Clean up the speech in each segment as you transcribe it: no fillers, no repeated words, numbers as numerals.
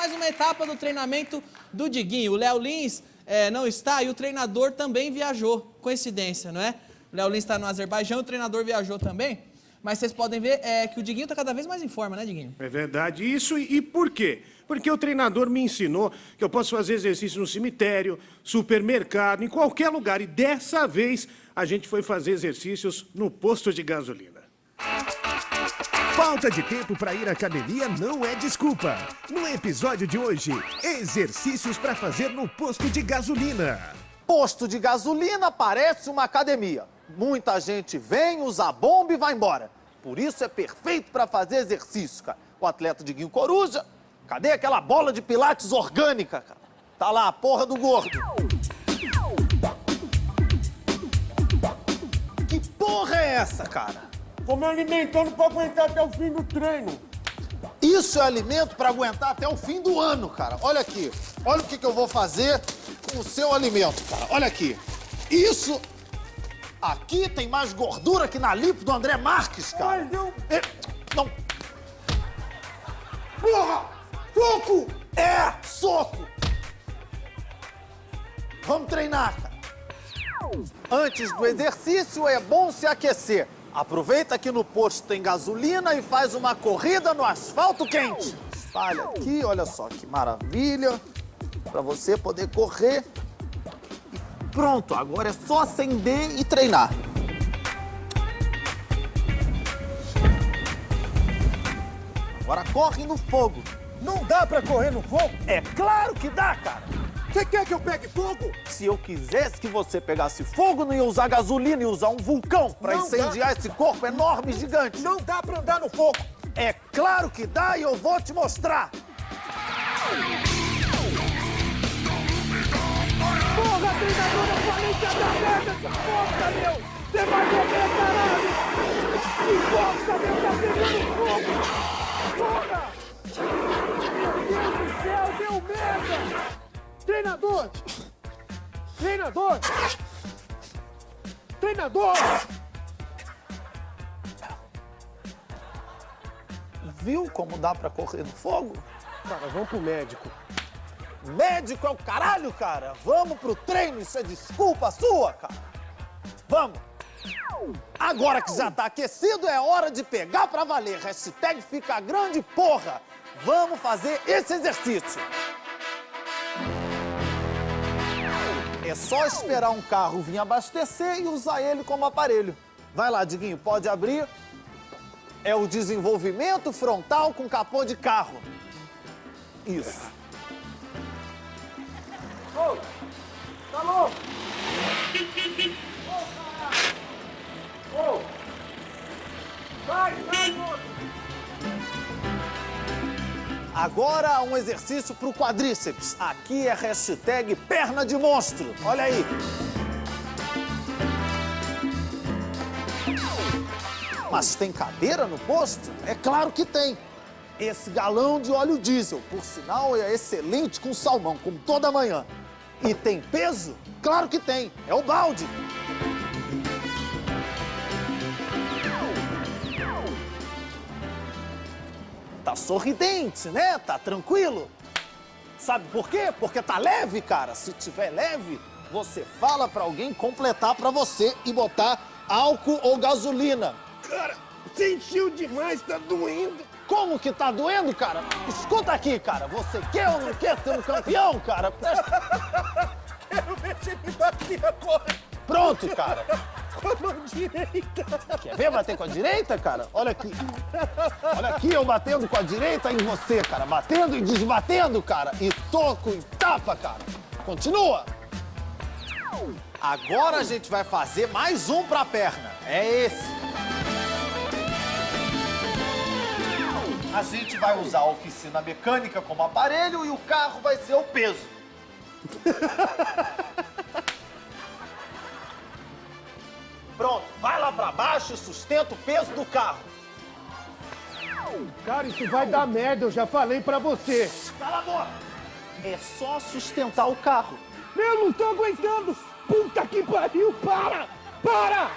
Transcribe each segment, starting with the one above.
mais uma etapa do treinamento do Diguinho. O Léo Lins não está e o treinador também viajou. Coincidência, não é? O Léo Lins está no Azerbaijão, o treinador viajou também. Mas vocês podem ver que o Diguinho está cada vez mais em forma, né, Diguinho? É verdade. Isso e por quê? Porque o treinador me ensinou que eu posso fazer exercício no cemitério, supermercado, em qualquer lugar. E dessa vez a gente foi fazer exercícios no posto de gasolina. Falta de tempo para ir à academia não é desculpa. No episódio de hoje, exercícios para fazer no posto de gasolina. Posto de gasolina parece uma academia. Muita gente vem, usa a bomba e vai embora. Por isso é perfeito para fazer exercício, cara. O atleta Diguinho Coruja, cadê aquela bola de pilates orgânica, cara? Tá lá, a porra do gordo. Que porra é essa, cara? Tô me alimentando pra aguentar até o fim do treino. Isso é alimento para aguentar até o fim do ano, cara. Olha aqui. Olha o que eu vou fazer com o seu alimento, cara. Olha aqui. Isso... Aqui tem mais gordura que na lipo do André Marques, cara. Mas eu... Não. Porra! Soco! É, soco. Vamos treinar, cara. Antes do exercício é bom se aquecer. Aproveita que no posto tem gasolina e faz uma corrida no asfalto quente. Espalha aqui, olha só que maravilha. Pra você poder correr. Pronto, agora é só acender e treinar. Agora corre no fogo. Não dá pra correr no fogo? É claro que dá, cara. Você quer que eu pegue fogo? Se eu quisesse que você pegasse fogo, não ia usar gasolina, ia usar um vulcão pra Não incendiar esse corpo enorme e gigante. Não dá pra andar no fogo. É claro que dá e eu vou te mostrar. Porra, treinador, eu falei que ia dar merda essa porra, meu! Você vai morrer, caralho! Que bosta, meu, tá pegando fogo! Porra! Meu Deus do céu, deu merda! Treinador! Treinador! Treinador! Viu como dá pra correr no fogo? Cara, vamos pro médico. Médico é o caralho, cara! Vamos pro treino, isso é desculpa sua, cara! Vamos! Agora que já tá aquecido, é hora de pegar pra valer. Hashtag fica grande, porra! Vamos fazer esse exercício! É só esperar um carro vir abastecer e usar ele como aparelho. Vai lá, Diguinho, pode abrir. É o desenvolvimento frontal com capô de carro. Isso. Ô! Tá louco? Ô! Vai, moço! Agora um exercício pro quadríceps. Aqui é hashtag perna de monstro. Olha aí. Mas tem cadeira no posto? É claro que tem. Esse galão de óleo diesel, por sinal, é excelente com salmão, como toda manhã. E tem peso? Claro que tem. É o balde. Tá sorridente, né? Tá tranquilo. Sabe por quê? Porque tá leve, cara. Se tiver leve, você fala pra alguém completar pra você e botar álcool ou gasolina. Cara, você encheu demais, tá doendo. Como que tá doendo, cara? Escuta aqui, cara. Você quer ou não quer ser um campeão, cara? Quero ver você me bater agora. Pronto, cara. Com a mão direita. Quer ver bater com a direita, cara? Olha aqui. Olha aqui eu batendo com a direita em você, cara. Batendo e desbatendo, cara. E toco e tapa, cara. Continua. Agora a gente vai fazer mais um pra perna. É esse. A gente vai usar a oficina mecânica como aparelho e o carro vai ser o peso. Pronto, vai lá pra baixo e sustenta o peso do carro. Cara, isso vai dar merda, eu já falei pra você. Cala a boca. É só sustentar o carro. Eu não tô aguentando. Puta que pariu, para! Para!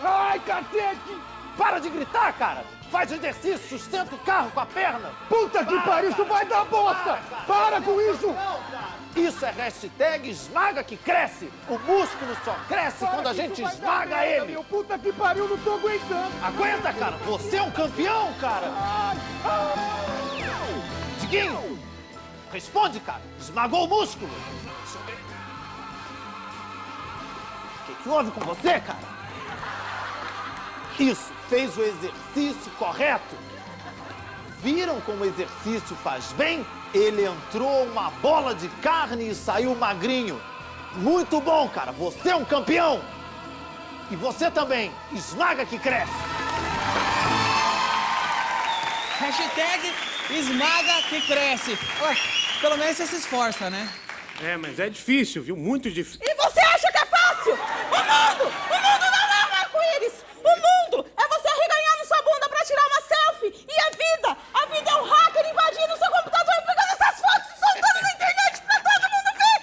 Ai, cacete! Para de gritar, cara! faz exercício, sustenta o carro com a perna. Puta que pariu, isso vai dar bosta! Para com isso! Isso é hashtag esmaga que cresce. O músculo só cresce quando a gente esmaga ele. Meu, puta que pariu, não tô aguentando! Aguenta, cara. Você é um campeão, cara. Diguinho, responde, cara. Esmagou o músculo. O que houve com você, cara? Isso, fez o exercício correto. Viram como o exercício faz bem? Ele entrou uma bola de carne e saiu magrinho. Muito bom, cara. Você é um campeão. E você também. Esmaga que cresce. Hashtag esmaga que cresce. Ué, pelo menos você se esforça, né? É, mas é difícil, viu? Muito difícil. E você acha que é fácil? O mundo não é um arco-íris! O mundo é você arreganhando sua bunda pra tirar uma selfie! E a vida é um hacker invadindo o seu computador e pegando essas fotos e soltando na internet pra todo mundo ver!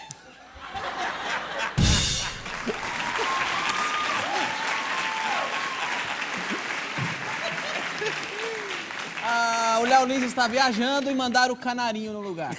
O Léo Lins está viajando e mandaram o canarinho no lugar.